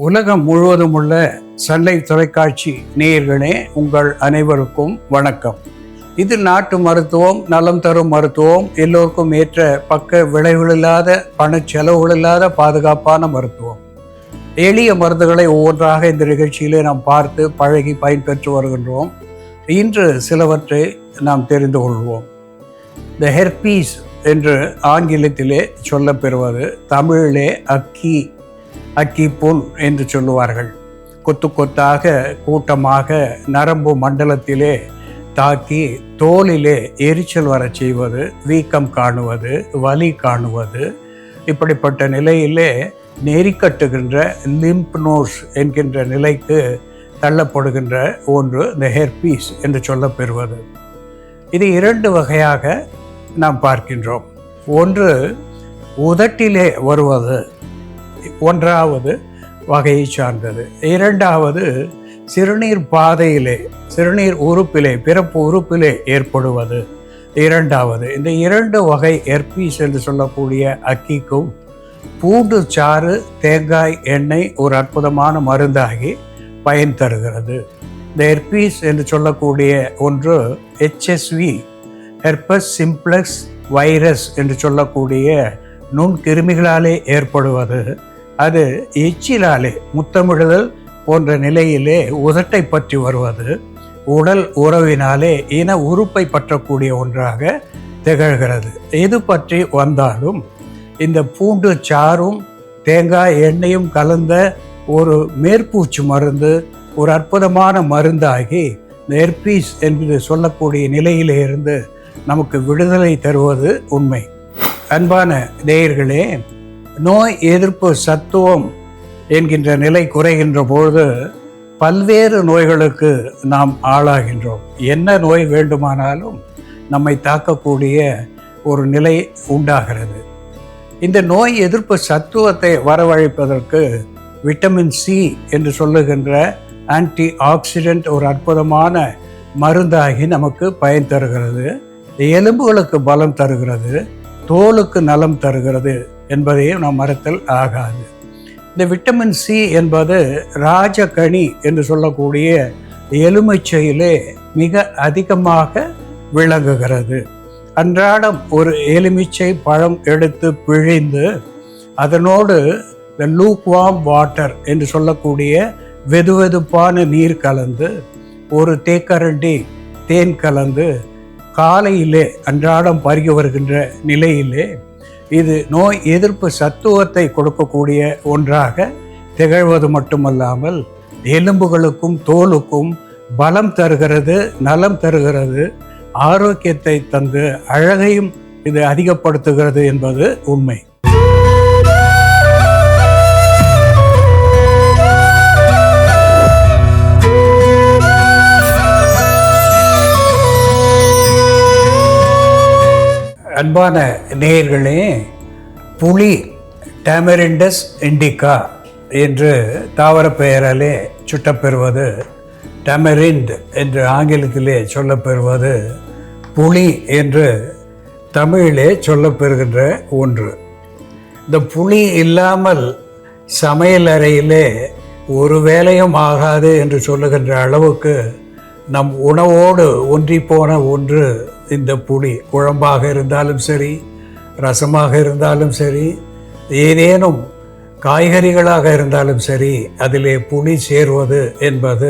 உலகம் முழுவதும் உள்ள சன்லை தொலைக்காட்சி நேயர்களே, உங்கள் அனைவருக்கும் வணக்கம். இது நாட்டு மருத்துவம், நலம் தரும் மருத்துவம், எல்லோருக்கும் ஏற்ற பக்க விளைவுகளில்லாத பணச்செலவுகளில்லாத பாதுகாப்பான மருத்துவம். எளிய மருந்துகளை ஒவ்வொன்றாக இந்த நிகழ்ச்சியிலே நாம் பார்த்து பழகி பயன்பெற்று வருகின்றோம். இன்று சிலவற்றை நாம் தெரிந்து கொள்வோம். த ஹெர்பீஸ் என்று ஆங்கிலத்திலே சொல்லப்பெறுவது தமிழிலே அக்கி புண் என்று சொல்லுவார்கள். கொத்து கொத்தாக கூட்டமாக நரம்பு மண்டலத்திலே தாக்கி தோலிலே எரிச்சல் வர செய்வது, வீக்கம் காணுவது, வலி காணுவது, இப்படிப்பட்ட நிலையிலே நெறிக்கட்டுகின்ற லிம்ப் நோட்ஸ் என்கின்ற நிலைக்கு தள்ளப்படுகின்ற ஒன்று இந்த ஹெர்பீஸ் என்று சொல்லப்பெறுவது. இது இரண்டு வகையாக நாம் பார்க்கின்றோம். ஒன்று உதட்டிலே வருவது, ஒன்றாவது வகையை சார்ந்தது. இரண்டாவது சிறுநீர் பாதையிலே, சிறுநீர் உறுப்பிலே, பிறப்பு உறுப்பிலே ஏற்படுவது இரண்டாவது. இந்த இரண்டு வகை ஹெர்பீஸ் என்று சொல்லக்கூடிய அக்கிக்கும் பூண்டு சாறு, தேங்காய் எண்ணெய் ஒரு அற்புதமான மருந்தாகி பயன் தருகிறது. இந்த ஹெர்பீஸ் என்று சொல்லக்கூடிய ஒன்று HSV, ஹெர்பஸ் சிம்ப்ளெக்ஸ் வைரஸ் என்று சொல்லக்கூடிய நுண்கிருமிகளாலே ஏற்படுவது. அது எச்சிலாலே முத்தமிடுதல் போன்ற நிலையிலே உதட்டை பற்றி வருவது, உடல் உறவினாலே இன உறுப்பை பற்றக்கூடிய ஒன்றாக திகழ்கிறது. எது பற்றி வந்தாலும் இந்த பூண்டு சாறும் தேங்காய் எண்ணெயும் கலந்த ஒரு மேற்பூச்சு மருந்து ஒரு அற்புதமான மருந்தாகி இந்த ஹெர்பீஸ் என்று சொல்லக்கூடிய நிலையிலே இருந்து நமக்கு விடுதலை தருவது உண்மை. அன்பான நேயர்களே, நோய் எதிர்ப்பு சத்துவம் என்கின்ற நிலை குறைகின்ற பொழுது பல்வேறு நோய்களுக்கு நாம் ஆளாகின்றோம். என்ன நோய் வேண்டுமானாலும் நம்மை தாக்கக்கூடிய ஒரு நிலை உண்டாகிறது. இந்த நோய் எதிர்ப்பு சத்துவத்தை வரவழைப்பதற்கு விட்டமின் C என்று சொல்லுகின்ற ஆன்டி ஆக்சிடென்ட் ஒரு அற்புதமான மருந்தாகி நமக்கு பயன் தருகிறது. எலும்புகளுக்கு பலம் தருகிறது, தோலுக்கு நலம் தருகிறது என்பதையும் நாம் மறத்தல் ஆகாது. இந்த விட்டமின் C என்பது ராஜகனி என்று சொல்லக்கூடிய எலுமிச்சையிலே மிக அதிகமாக விளங்குகிறது. அன்றாடம் ஒரு எலுமிச்சை பழம் எடுத்து பிழிந்து அதனோடு இந்த லூக்வார்ம் வாட்டர் என்று சொல்லக்கூடிய வெதுவெதுப்பான நீர் கலந்து ஒரு தேக்கரண்டி தேன் கலந்து காலையிலே அன்றாடம் பருகி வருகின்ற நிலையிலே இது நோய் எதிர்ப்பு சத்துவத்தை கொடுக்கக்கூடிய ஒன்றாக திகழ்வது மட்டுமல்லாமல் எலும்புகளுக்கும் தோலுக்கும் பலம் தருகிறது, நலம் தருகிறது, ஆரோக்கியத்தை தந்து அழகையும் இது அதிகப்படுத்துகிறது என்பது உண்மை. அன்பான நேயர்களே, புளி டேமரிண்டஸ் இண்டிகா என்று தாவர பெயராலே சுட்டப்பெறுவது, டேமரிண்ட் என்று ஆங்கிலத்திலே சொல்லப்பெறுவது, புளி என்று தமிழிலே சொல்லப்பெறுகின்ற ஒன்று. இந்த புளி இல்லாமல் சமையல் அறையிலே ஒரு வேலையும் ஆகாது என்று சொல்லுகின்ற அளவுக்கு நம் உணவோடு ஒன்றிப்போன ஒன்று இந்த புளி. குழம்பாக இருந்தாலும் சரி, ரசமாக இருந்தாலும் சரி, ஏதேனும் காய்கறிகளாக இருந்தாலும் சரி, அதிலே புளி சேர்வது என்பது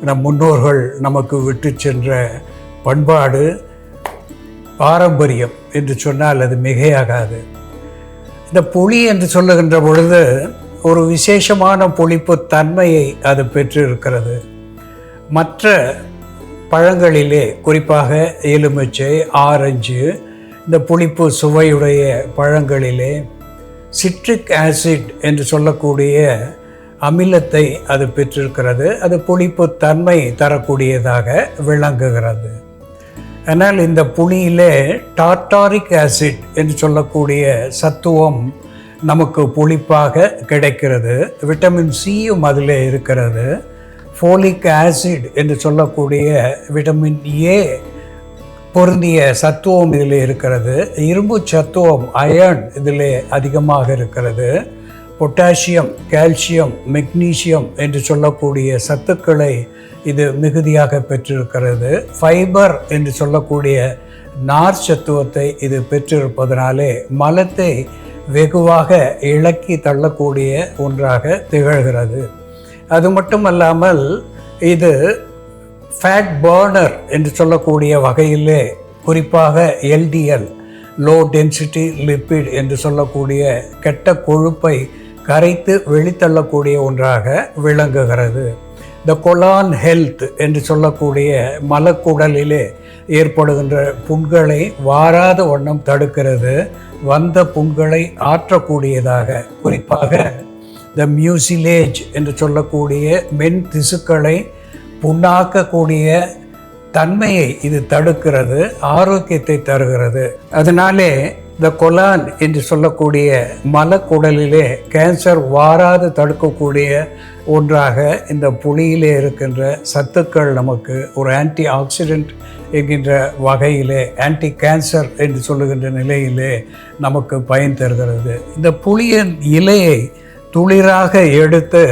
நம் முன்னோர்கள் நமக்கு விட்டு சென்ற பண்பாடு, பாரம்பரியம் என்று சொன்னால் அது மிகையாகாது. இந்த புளி என்று சொல்லுகின்ற பொழுது ஒரு விசேஷமான புளிப்பு தன்மையை அது பெற்றிருக்கிறது. மற்ற பழங்களிலே, குறிப்பாக எலுமிச்சை, ஆரஞ்சு, இந்த புளிப்பு சுவையுடைய பழங்களிலே சிட்ரிக் ஆசிட் என்று சொல்லக்கூடிய அமிலத்தை அது பெற்றிருக்கிறது. அது புளிப்பு தன்மை தரக்கூடியதாக விளங்குகிறது. ஆனால் இந்த புளியிலே டார்டாரிக் ஆசிட் என்று சொல்லக்கூடிய சத்துவம் நமக்கு புளிப்பாக கிடைக்கிறது. விட்டமின் Cயும் அதில் இருக்கிறது. ஃபோலிக் ஆசிட் என்று சொல்லக்கூடிய விட்டமின் A பொருந்திய சத்துவம் இதில் இருக்கிறது. இரும்பு சத்துவம் அயர்ன் இதில் அதிகமாக இருக்கிறது. பொட்டாசியம், கால்சியம், மெக்னீசியம் என்று சொல்லக்கூடிய சத்துக்களை இது மிகுதியாக பெற்றிருக்கிறது. ஃபைபர் என்று சொல்லக்கூடிய நார் சத்துவத்தை இது பெற்றிருப்பதனாலே மலத்தை வெகுவாக இளக்கி தள்ளக்கூடிய ஒன்றாக திகழ்கிறது. அது மட்டுமல்லாமல் இது ஃபேட் பர்னர் என்று சொல்லக்கூடிய வகையிலே குறிப்பாக LDL, லோ டென்சிட்டி லிப்பிட் என்று சொல்லக்கூடிய கெட்ட கொழுப்பை கரைத்து வெளித்தள்ளக்கூடிய ஒன்றாக விளங்குகிறது. இந்த கொலான் ஹெல்த் என்று சொல்லக்கூடிய மலக்குடலிலே ஏற்படுகின்ற புண்களை வாராத வண்ணம் தடுக்கிறது. வந்த புண்களை ஆற்றக்கூடியதாக, குறிப்பாக இந்த மியூசிலேஜ் என்று சொல்லக்கூடிய மென் திசுக்களை புண்ணாக்கக்கூடிய தன்மையை இது தடுக்கிறது, ஆரோக்கியத்தை தருகிறது. அதனாலே இந்த கொலான் என்று சொல்லக்கூடிய மலக்குடலிலே கேன்சர் வாராது தடுக்கக்கூடிய ஒன்றாக இந்த புளியிலே இருக்கின்ற சத்துக்கள் நமக்கு ஒரு ஆன்டி ஆக்சிடென்ட் என்கின்ற வகையிலே, ஆன்டி கேன்சர் என்று சொல்லுகின்ற நிலையிலே நமக்கு பயன் தருகிறது. இந்த புளியின் இலையை துளிராக எடுத்து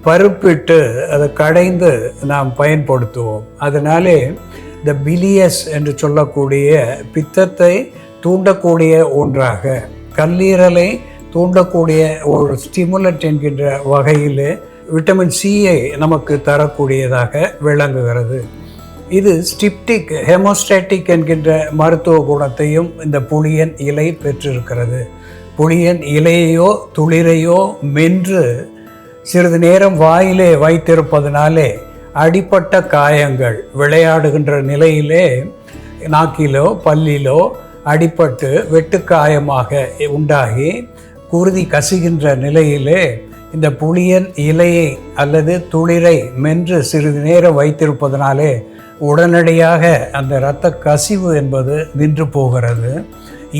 பருப்பிட்டு அதை கடைந்து நாம் பயன்படுத்துவோம். அதனாலே இந்த பிலியஸ் என்று சொல்லக்கூடிய பித்தத்தை தூண்டக்கூடிய ஒன்றாக, கல்லீரலை தூண்டக்கூடிய ஒரு ஸ்டிமுலண்ட் என்கின்ற வகையில் விட்டமின் சியை நமக்கு தரக்கூடியதாக விளங்குகிறது. இது ஸ்டிப்டிக், ஹெமோஸ்டாட்டிக் என்கின்ற மருத்துவ குணத்தையும் இந்த புளியன் இலை பெற்றிருக்கிறது. புளியன் இலையையோ துளிரையோ மென்று சிறிது நேரம் வாயிலே வைத்திருப்பதனாலே அடிப்பட்ட காயங்கள், விளையாடுகின்ற நிலையிலே நாக்கிலோ பல்லிலோ அடிபட்டு வெட்டுக்காயமாக உண்டாகி குருதி கசிகின்ற நிலையிலே இந்த புளியன் இலையை அல்லது துளிரை மென்று சிறிது நேரம் வைத்திருப்பதனாலே உடனடியாக அந்த இரத்த கசிவு என்பது நின்று போகிறது.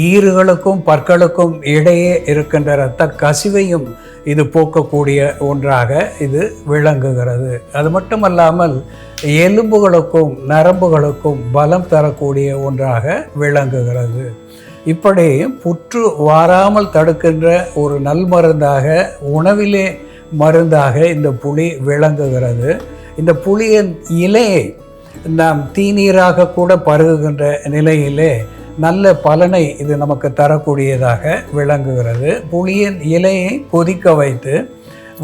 ஈறுகளுக்கும் பற்களுக்கும் இடையே இருக்கின்ற இரத்த கசிவையும் இது போக்கக்கூடிய ஒன்றாக இது விளங்குகிறது. அது மட்டுமல்லாமல் எலும்புகளுக்கும் நரம்புகளுக்கும் பலம் தரக்கூடிய ஒன்றாக விளங்குகிறது. இப்படி புற்று வாராமல் தடுக்கின்ற ஒரு நல் மருந்தாக, உணவிலே மருந்தாக இந்த புளி விளங்குகிறது. இந்த புளியின் இலையை நாம் தீநீராக கூட பருகுகின்ற நிலையிலே நல்ல பலனை இது நமக்கு தரக்கூடியதாக விளங்குகிறது. புளியின் இலையை கொதிக்க வைத்து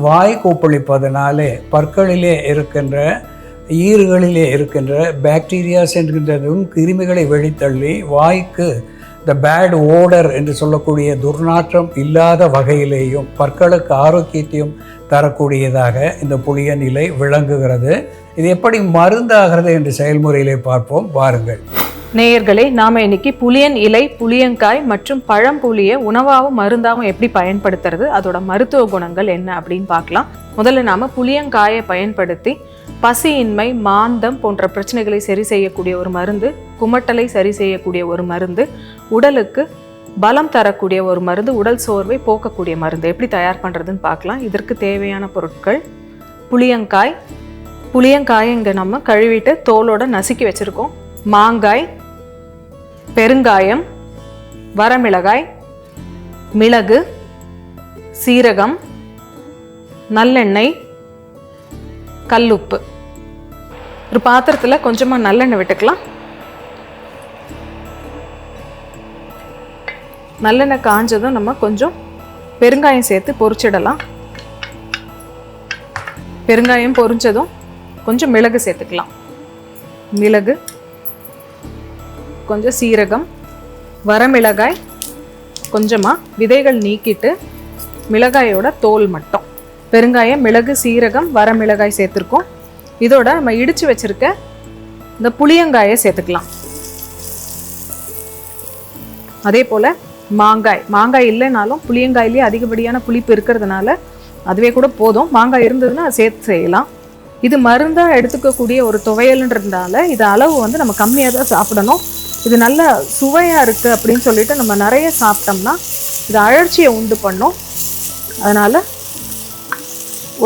வாய் கொப்பளிப்பதனாலே பற்களிலே இருக்கின்ற, ஈறுகளிலே இருக்கின்ற பாக்டீரியாஸ் என்கின்ற கிருமிகளை வெளித்தள்ளி வாய்க்கு இந்த பேட் ஓடர் என்று சொல்லக்கூடிய துர்நாற்றம் இல்லாத வகையிலேயும் பற்களுக்கு ஆரோக்கியத்தையும் தரக்கூடியதாக இந்த புளியன் இலை விளங்குகிறது. இது எப்படி மருந்தாகிறது என்று செயல்முறையிலே பார்ப்போம், பாருங்கள். நேயர்களே, நாம இன்னைக்கு புளியன் இலை, புளியங்காய் மற்றும் பழம்புளியை உணவாகவும் மருந்தாகவும் எப்படி பயன்படுத்துறது, அதோட மருத்துவ குணங்கள் என்ன அப்படின்னு பார்க்கலாம். முதல்ல நாம புளியங்காயை பயன்படுத்தி பசியின்மை, மாந்தம் போன்ற பிரச்சனைகளை சரி செய்யக்கூடிய ஒரு மருந்து, குமட்டலை சரி செய்யக்கூடிய ஒரு மருந்து, உடலுக்கு பலம் தரக்கூடிய ஒரு மருந்து, உடல் சோர்வை போக்கக்கூடிய மருந்து எப்படி தயார் பண்ணுறதுன்னு பார்க்கலாம். இதற்கு தேவையான பொருட்கள்: புளியங்காய். புளியங்காயை இங்கே நம்ம கழுவிட்டு தோலோட நசுக்கி வச்சுருக்கோம். மாங்காய், பெருங்காயம், வரமிளகாய், மிளகு, சீரகம், நல்லெண்ணெய், கல்லுப்பு. ஒரு பாத்திரத்தில் கொஞ்சமாக நல்லெண்ணெய் விட்டுக்கலாம். நல்லெண்ணெய் காஞ்சதும் நம்ம கொஞ்சம் பெருங்காயம் சேர்த்து பொரிச்சிடலாம். பெருங்காயம் பொரிஞ்சதும் கொஞ்சம் மிளகு சேர்த்துக்கலாம். மிளகு, கொஞ்சம் சீரகம், வரமிளகாய் கொஞ்சமாக விதைகள் நீக்கிட்டு மிளகாயோட தோல் மட்டும். பெருங்காயம், மிளகு, சீரகம், வரமிளகாய் சேர்த்துருக்கோம். இதோட நம்ம இடித்து வச்சுருக்க இந்த புளியங்காயை சேர்த்துக்கலாம். அதே போல் மாங்காய் இல்லைனாலும் புளியங்காயிலேயே அதிகப்படியான புளிப்பு இருக்கிறதுனால அதுவே கூட போதும். மாங்காய் இருந்ததுன்னா அதை சேர்த்து செய்யலாம். இது மருந்தாக எடுத்துக்கக்கூடிய ஒரு துவையல்ன்றதுனால இது அளவு வந்து நம்ம கம்மியாக தான் சாப்பிடணும். இது நல்ல சுவையாக இருக்குது அப்படின்னு சொல்லிட்டு நம்ம நிறைய சாப்பிட்டோம்னா இது அழற்சியை உண்டு பண்ணும். அதனால்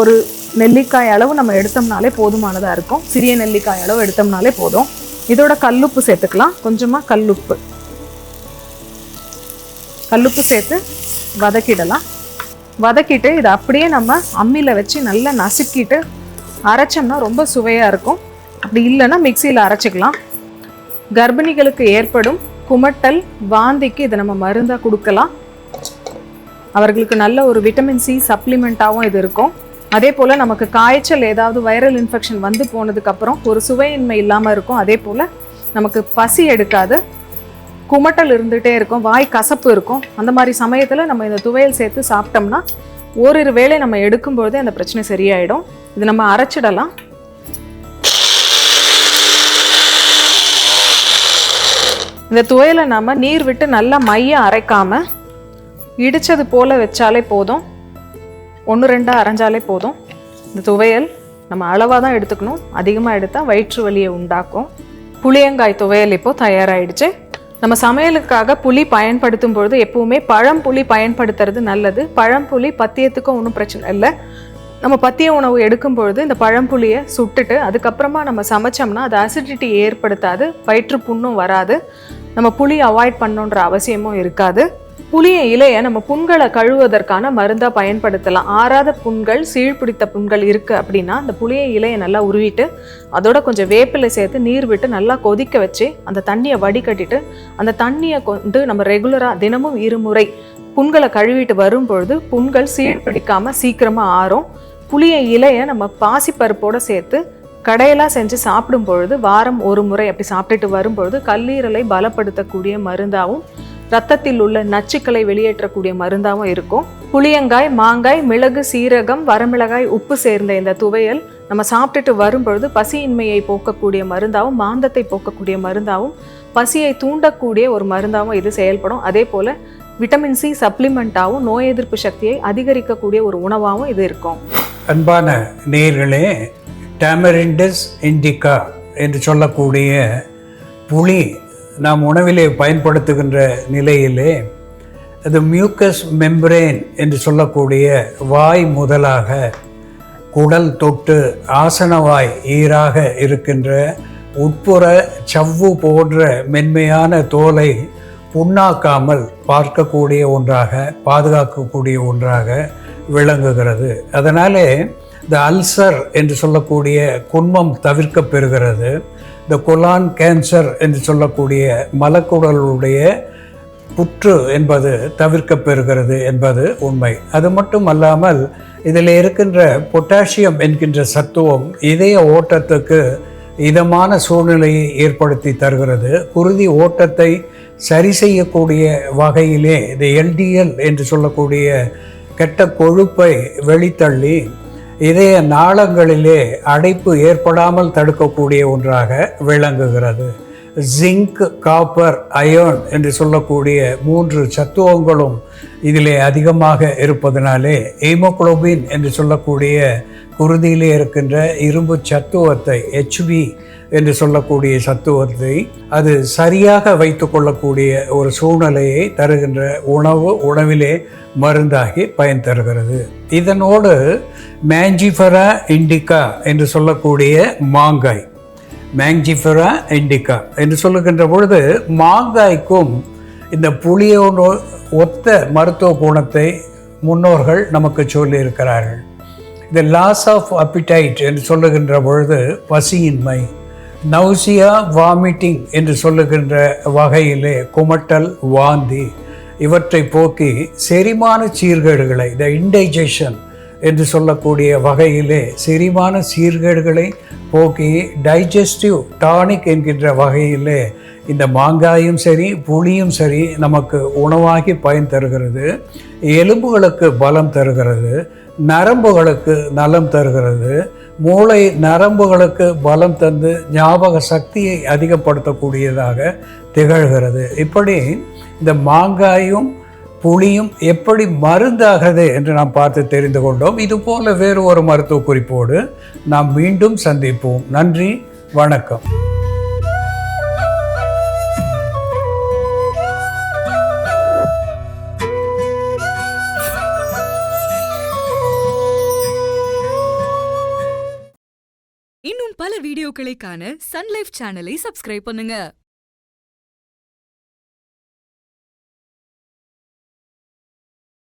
ஒரு நெல்லிக்காய் அளவு நம்ம எடுத்தோம்னாலே போதுமானதாக இருக்கும். சிறிய நெல்லிக்காய் அளவு எடுத்தோம்னாலே போதும். இதோட கல்லுப்பு சேர்த்துக்கலாம். கொஞ்சமாக கல்லுப்பு சேர்த்து வதக்கிடலாம். வதக்கிட்டு இதை அப்படியே நம்ம அம்மியில் வச்சு நல்லா நசுக்கிட்டு அரைச்சோம்னா ரொம்ப சுவையாக இருக்கும். அப்படி இல்லைன்னா மிக்சியில் அரைச்சிக்கலாம். கர்ப்பிணிகளுக்கு ஏற்படும் குமட்டல், வாந்திக்கு இதை நம்ம மருந்தாக கொடுக்கலாம். அவர்களுக்கு நல்ல ஒரு விட்டமின் சி சப்ளிமெண்ட்டாகவும் இது இருக்கும். அதே போல் நமக்கு காய்ச்சல், ஏதாவது வைரல் இன்ஃபெக்ஷன் வந்து போனதுக்கப்புறம் ஒரு சுவையின்மை இல்லாமல் இருக்கும். அதே போல் நமக்கு பசி எடுக்காது, குமட்டல் இருந்துகிட்டே இருக்கும், வாய் கசப்பு இருக்கும். அந்த மாதிரி சமயத்தில் நம்ம இந்த துவையல் சேர்த்து சாப்பிட்டோம்னா ஓரிரு வேளை நம்ம எடுக்கும்பொழுதே அந்த பிரச்சனை சரியாயிடும். இது நம்ம அரைச்சிடலாம். இந்த துவையலை நம்ம நீர் விட்டு நல்லா மைய அரைக்காமல் இடித்தது போல் வச்சாலே போதும். 1-2 அரைஞ்சாலே போதும். இந்த துவையல் நம்ம அளவாக தான் எடுத்துக்கணும். அதிகமாக எடுத்தால் வயிற்று வலியை உண்டாக்கும். புளியங்காய் துவையல் இப்போது தயாராகிடுச்சு. நம்ம சமையலுக்காக புளி பயன்படுத்தும் பொழுது எப்பவுமே பழம்புளி பயன்படுத்துறது நல்லது. பழம்புளி பத்தியத்துக்கும் ஒன்றும் பிரச்சனை இல்லை. நம்ம பத்திய உணவு எடுக்கும் பொழுது இந்த பழம்புளியை சுட்டுட்டு அதுக்கப்புறமா நம்ம சமைச்சோம்னா அது அசிடிட்டி ஏற்படுத்தாது, வயிற்று புண்ணும் வராது. நம்ம புளி அவாய்ட் பண்ணணுன்ற அவசியமும் இருக்காது. புளிய இலையை நம்ம புண்களை கழுவுவதற்கான மருந்தாக பயன்படுத்தலாம். ஆறாத புண்கள், சீழ்பிடித்த புண்கள் இருக்குது அப்படின்னா அந்த புளிய இலையை நல்லா உருவிட்டு அதோட கொஞ்சம் வேப்பிலை சேர்த்து நீர் விட்டு நல்லா கொதிக்க வச்சு அந்த தண்ணியை வடிகட்டிட்டு அந்த தண்ணியை கொண்டு நம்ம ரெகுலராக தினமும் 2 முறை புண்களை கழுவிட்டு வரும் பொழுது புண்கள் சீழ்பிடிக்காமல் சீக்கிரமாக ஆறும். புளிய இலையை நம்ம பாசிப்பருப்போடு சேர்த்து கடையெல்லாம் செஞ்சு சாப்பிடும் பொழுது வாரம் 1 முறை அப்படி சாப்பிட்டுட்டு வரும்பொழுது கல்லீரலை பலப்படுத்தக்கூடிய மருந்தாகவும் ரத்தத்தில் உள்ள நச்சுக்களை வெளியேற்றக்கூடிய மருந்தாகவும் இருக்கும். புளியங்காய், மாங்காய், மிளகு, சீரகம், வரமிளகாய், உப்பு சேர்ந்த இந்த துவையல் நம்ம சாப்பிட்டுட்டு வரும்பொழுது பசியின்மையை போக்கக்கூடிய மருந்தாகவும் மாந்தத்தை போக்கக்கூடிய மருந்தாகவும் பசியை தூண்டக்கூடிய ஒரு மருந்தாகவும் இது செயல்படும். அதே போல் விட்டமின் சி சப்ளிமெண்ட்டாகவும் நோய் எதிர்ப்பு சக்தியை அதிகரிக்கக்கூடிய ஒரு உணவாகவும் இது இருக்கும். அன்பான நேயர்களே, டாமரிண்டஸ் இண்டிகா என்று சொல்லக்கூடிய புளி நாம் உணவிலே பயன்படுத்துகின்ற நிலையிலே அது மியூக்கஸ் மெம்பரேன் என்று சொல்லக்கூடிய வாய் முதலாக குடல் தொட்டு ஆசனவாய் ஈராக இருக்கின்ற உட்புற சவ்வு போன்ற மென்மையான தோலை புண்ணாக்காமல் பார்க்கக்கூடிய ஒன்றாக, பாதுகாக்கக்கூடிய ஒன்றாக விளங்குகிறது. அதனாலே இந்த அல்சர் என்று சொல்லக்கூடிய குன்மம் தவிர்க்க பெறுகிறது. இந்த கொலான் கேன்சர் என்று சொல்லக்கூடிய மலக்குடலுடைய புற்று என்பது தவிர்க்க பெறுகிறது என்பது உண்மை. அது மட்டும் அல்லாமல் இதில் இருக்கின்ற பொட்டாசியம் என்கின்ற சத்துவம் இதய ஓட்டத்துக்கு இதமான சூழ்நிலையை ஏற்படுத்தி தருகிறது. குருதி ஓட்டத்தை சரி செய்யக்கூடிய வகையிலே இந்த எல்டிஎல் என்று சொல்லக்கூடிய கெட்ட கொழுப்பை வெளித்தள்ளி இதய நாளங்களிலே அடைப்பு ஏற்படாமல் தடுக்கக்கூடிய ஒன்றாக விளங்குகிறது. ஜிங்க், காப்பர், அயர்ன் என்று சொல்லக்கூடிய 3 சத்துவங்களும் இதிலே அதிகமாக இருப்பதனாலே ஹீமோகுளோபின் என்று சொல்லக்கூடிய குருதியிலே இருக்கின்ற இரும்பு சத்துவத்தை, HB என்று சொல்லக்கூடிய சத்துவத்தை அது சரியாக வைத்து கொள்ளக்கூடிய ஒரு சூழ்நிலையை தருகின்ற உணவிலே மருந்தாகி பயன் தருகிறது. இதனோடு மேஞ்சிஃபெரா இண்டிகா என்று சொல்லக்கூடிய மாங்காய், மேஞ்சிஃபெரா இண்டிகா என்று சொல்லுகின்ற பொழுது மாங்காய்க்கும் இந்த புளியோடு ஒத்த மருத்துவ குணத்தை முன்னோர்கள் நமக்கு சொல்லியிருக்கிறார்கள். இந்த லாஸ் ஆஃப் அப்பிடைட் என்று சொல்லுகின்ற பொழுது பசியின்மை, நௌசியா, வாமிட்டிங் என்று சொல்லுகின்ற வகையிலே குமட்டல், வாந்தி இவற்றை போக்கி செரிமான சீர்கேடுகளை, இந்த இன்டைஜஷன் என்று சொல்லக்கூடிய வகையிலே செரிமான சீர்கேடுகளை போக்கி டைஜஸ்டிவ் டானிக் என்கின்ற வகையிலே இந்த மாங்காயும் சரி புளியும் சரி நமக்கு உணவாகி பயன் தருகிறது. எலும்புகளுக்கு பலம் தருகிறது, நரம்புகளுக்கு நலம் தருகிறது, மூளை நரம்புகளுக்கு பலம் தந்து ஞாபக சக்தியை அதிகப்படுத்தக்கூடியதாக திகழ்கிறது. இப்படி இந்த மாங்காயும் புளியும் எப்படி மருந்தாகிறது என்று நாம் பார்த்து தெரிந்து கொண்டோம். இதுபோல வேறு ஒரு மருத்துவ குறிப்போடு நாம் மீண்டும் சந்திப்போம். நன்றி, வணக்கம். இன்னும் பல வீடியோக்களை காண சன் லைஃப் சேனலை சப்ஸ்கிரைப் பண்ணுங்க.